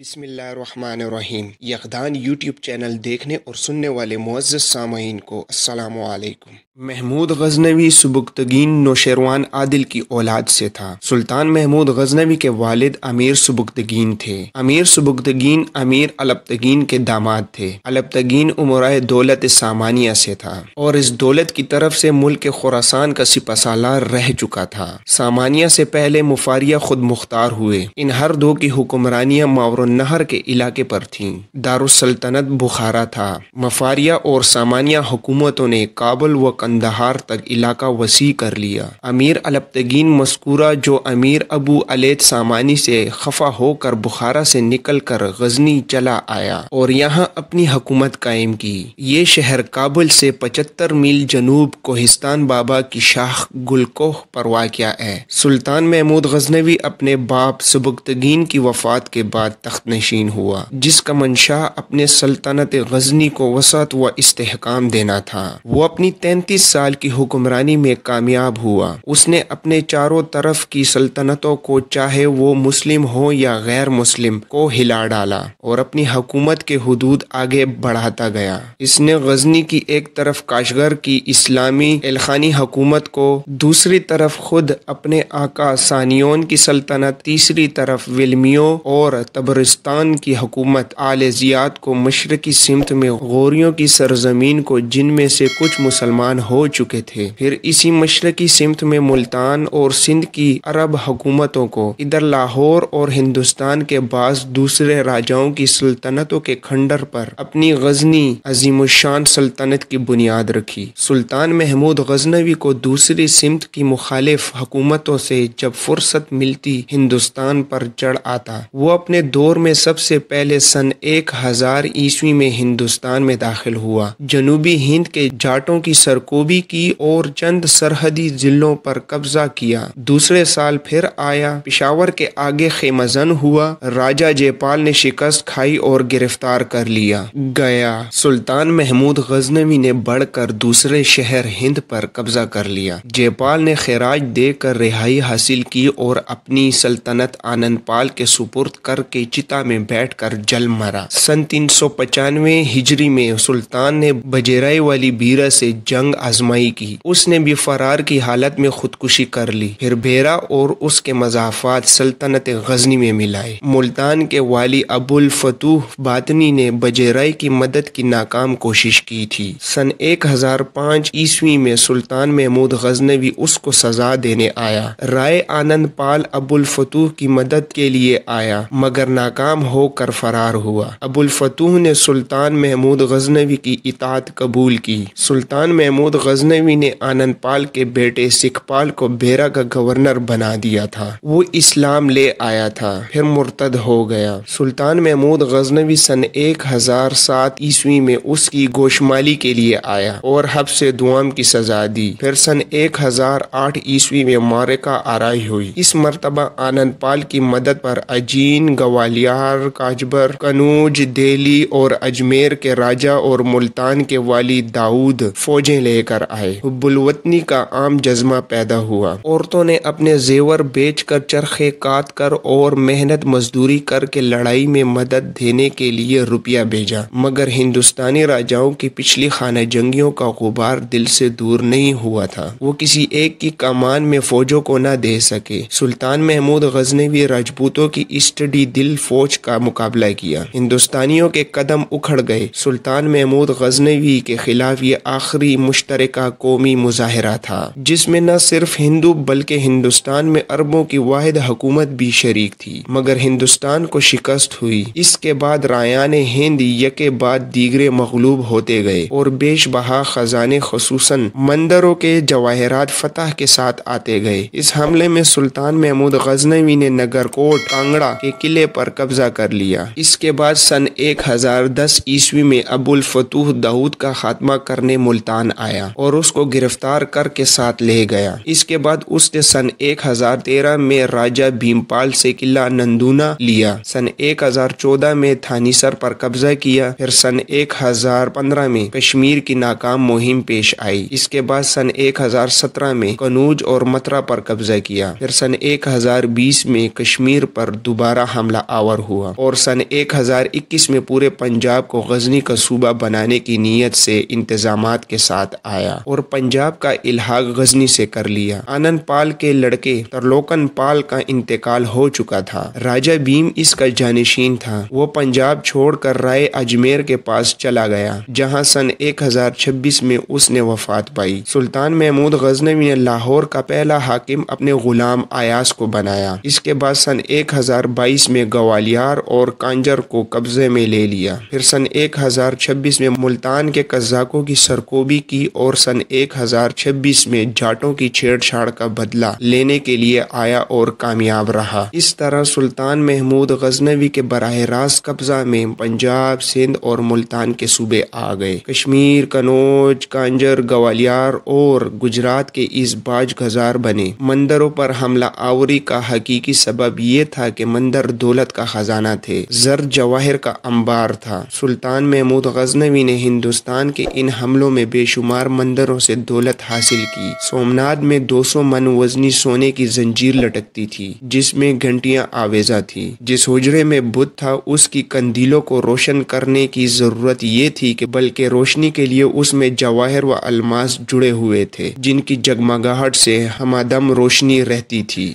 بسم اللہ الرحمن الرحیم۔ یقدان یوٹیوب چینل دیکھنے اور سننے والے معزز سامعین کو السلام علیکم۔ محمود غزنوی سبکتگین نوشیروان عادل کی اولاد سے تھا۔ سلطان محمود غزنوی کے والد امیر سبکتگین تھے۔ امیر سبکتگین امیر البتگین کے داماد تھے۔ البتگین امراء دولت سامانیہ سے تھا اور اس دولت کی طرف سے ملک خراسان کا سپہ سالار رہ چکا تھا۔ سامانیہ سے پہلے مفاریہ خود مختار ہوئے۔ ان ہر دو کی حکمرانیاں ماور النہر کے علاقے پر تھیں۔ دارالسلطنت بخارا تھا۔ مفاریہ اور سامانیہ حکومتوں نے کابل و قندھار تک علاقہ وسیع کر لیا۔ امیر البتگین مذکورہ جو امیر ابو الید سامانی سے خفا ہو کر بخارا سے نکل کر غزنی چلا آیا اور یہاں اپنی حکومت قائم کی۔ یہ شہر کابل سے 75 میل جنوب کوہستان بابا کی شاخ گلکوہ پر واقع ہے۔ سلطان محمود غزنوی اپنے باپ سبکتگین کی وفات کے بعد تخت نشین ہوا، جس کا منشا اپنے سلطنت غزنی کو وسعت و استحکام دینا تھا۔ وہ اپنی 33 سال کی حکمرانی میں کامیاب ہوا۔ اس نے اپنے چاروں طرف کی سلطنتوں کو چاہے وہ مسلم ہو یا غیر مسلم کو ہلا ڈالا اور اپنی حکومت کے حدود آگے بڑھاتا گیا۔ اس نے غزنی کی ایک طرف کاشغر کی اسلامی الخانی حکومت کو، دوسری طرف خود اپنے آقا سانیون کی سلطنت، تیسری طرف ولمیوں اور تبرستان کی حکومت آل زیاد کو، مشرقی سمت میں غوریوں کی سرزمین کو جن میں سے کچھ مسلمان ہو چکے تھے، پھر اسی مشرقی سمت میں ملتان اور سندھ کی عرب حکومتوں کو، ادھر لاہور اور ہندوستان کے بعض دوسرے راجاؤں کی سلطنتوں کے کھنڈر پر اپنی غزنی عظیم الشان سلطنت کی بنیاد رکھی۔ سلطان محمود غزنوی کو دوسری سمت کی مخالف حکومتوں سے جب فرصت ملتی ہندوستان پر چڑھ آتا۔ وہ اپنے دور میں سب سے پہلے سن 1000 عیسوی میں ہندوستان میں داخل ہوا، جنوبی ہند کے جاٹوں کی سرکوبی کی اور چند سرحدی ضلعوں پر قبضہ کیا۔ دوسرے سال پھر آیا، پشاور کے آگے خیمہ زن ہوا، راجہ جے پال نے شکست کھائی اور گرفتار کر لیا گیا۔ سلطان محمود غزنوی نے بڑھ کر دوسرے شہر ہند پر قبضہ کر لیا۔ جے پال نے خراج دے کر رہائی حاصل کی اور اپنی سلطنت آنند پال کے سپرد کر کے چتا میں بیٹھ کر جل مرا۔ سن 395 ہجری میں سلطان نے بجیرائی والی بیرہ سے جنگ آزمائی کی۔ اس نے بھی فرار کی حالت میں خودکشی کر لی۔ پھر بیرہ اور اس کے مضافات سلطنت غزنی میں ملائے۔ ملتان کے والی ابو الفتوح باطنی نے بجیرائی کی مدد کی ناکام کوشش کی تھی۔ سن 1005 عیسوی میں سلطان محمود غزنوی اس کو سزا دینے آیا۔ رائے آنند پال ابو الفتوح کی مدد کے لیے آیا مگر ناکام ہو کر فرار ہوا۔ ابو الفتوح نے سلطان محمود غزنوی کی اطاعت قبول کی۔ سلطان محمود غزنوی نے آنند پال کے بیٹے سکھ پال کو بیرہ کا گورنر بنا دیا تھا۔ وہ اسلام لے آیا تھا، پھر مرتد ہو گیا۔ سلطان محمود غزنوی سن 1007 عیسوی میں اس کی گوشمالی کے لیے آیا اور حبس دوام کی سزا دی۔ پھر سن 1008 عیسوی میں معرکہ آرائی ہوئی۔ اس مرتبہ آنند پال کی مدد پر اجین، گوالیار، کاجبر، کنوج، دہلی اور اجمیر کے راجہ اور ملتان کے والی داؤد فوجیں لے کر آئے۔ حب الوطنی کا عام جذبہ پیدا ہوا۔ عورتوں نے اپنے زیور بیچ کر، چرخے کاٹ کر اور محنت مزدوری کر کے لڑائی میں مدد دینے کے لیے روپیہ بھیجا، مگر ہندوستانی راجاؤں کی پچھلی خانہ جنگیوں کا غبار دل سے دور نہیں ہوا تھا۔ وہ کسی ایک کی کمان میں فوجوں کو نہ دے سکے۔ سلطان محمود غزنوی راجپوتوں کی اسٹڈی دل فوج کا مقابلہ کیا۔ ہندوستانیوں کے قدم اکھڑ گئے۔ سلطان محمود غزنوی کے خلاف یہ آخری مشترکہ قومی مظاہرہ تھا جس میں نہ صرف ہندو بلکہ ہندوستان میں عربوں کی واحد حکومت بھی شریک تھی، مگر ہندوستان کو شکست ہوئی۔ اس کے بعد رایان ہند یکے بعد دیگرے مغلوب ہوتے گئے اور بیش بہا خزانے خصوصاً مندروں کے جواہرات فتح کے ساتھ آتے گئے۔ اس حملے میں سلطان محمود غزنوی نے نگر کوٹ کانگڑا کے قلعے پر قبضہ کر لیا۔ اس کے بعد سن 1010 عیسوی میں ابو الفتوح داؤد کا خاتمہ کرنے ملتان آیا اور اس کو گرفتار کر کے ساتھ لے گیا۔ اس کے بعد اس نے سن 1013 میں راجہ بھیمپال سے قلعہ نندونا لیا۔ سن 1014 میں تھانیسر پر قبضہ کیا۔ پھر سن 1015 میں کشمیر کی ناکام مہم پیش آئی۔ اس کے بعد سن 1017 میں کنوج اور متھرا پر قبضہ کیا۔ پھر سن 1020 میں کشمیر پر دوبارہ حملہ آور نامور ہوا اور سن 1021 میں پورے پنجاب کو غزنی کا صوبہ بنانے کی نیت سے انتظامات کے ساتھ آیا اور پنجاب کا الحاق غزنی سے کر لیا۔ آنند پال کے لڑکے ترلوکن پال کا انتقال ہو چکا تھا۔ راجہ بھیم اس کا جانشین تھا۔ وہ پنجاب چھوڑ کر رائے اجمیر کے پاس چلا گیا جہاں سن 1026 میں اس نے وفات پائی۔ سلطان محمود غزنوی نے لاہور کا پہلا حاکم اپنے غلام ایاز کو بنایا۔ اس کے بعد سن 1022 میں گوالیار اور کانجر کو قبضے میں لے لیا۔ پھر سن 1026 میں ملتان کے قزاقوں کی سرکوبی کی اور سن 1026 میں جاٹوں کی چھیڑ چھاڑ کا بدلہ لینے کے لیے آیا اور کامیاب رہا۔ اس طرح سلطان محمود غزنوی کے براہ راست قبضہ میں پنجاب، سندھ اور ملتان کے صوبے آ گئے۔ کشمیر، کنوج، کانجر، گوالیار اور گجرات کے اس باج گزار بنے۔ مندروں پر حملہ آوری کا حقیقی سبب یہ تھا کہ مندر دولت کا خزانہ تھے، زر جواہر کا انبار تھا۔ سلطان محمود غزنوی نے ہندوستان کے ان حملوں میں بے شمار مندروں سے دولت حاصل کی۔ سومنات میں 200 من وزنی سونے کی زنجیر لٹکتی تھی جس میں گھنٹیاں آویزہ تھی۔ جس حجرے میں بت تھا اس کی قندیلوں کو روشن کرنے کی ضرورت یہ تھی کہ بلکہ روشنی کے لیے اس میں جواہر و الماس جڑے ہوئے تھے جن کی جگمگاہٹ سے ہمادم روشنی رہتی تھی۔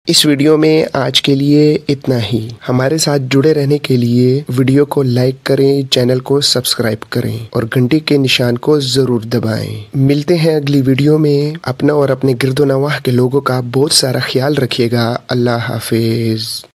اس ویڈیو میں آج کے لیے اتنا ہی۔ ہمارے ساتھ جڑے رہنے کے لیے ویڈیو کو لائک کریں، چینل کو سبسکرائب کریں اور گھنٹی کے نشان کو ضرور دبائیں۔ ملتے ہیں اگلی ویڈیو میں۔ اپنا اور اپنے گرد و نواح کے لوگوں کا بہت سارا خیال رکھیے گا۔ اللہ حافظ۔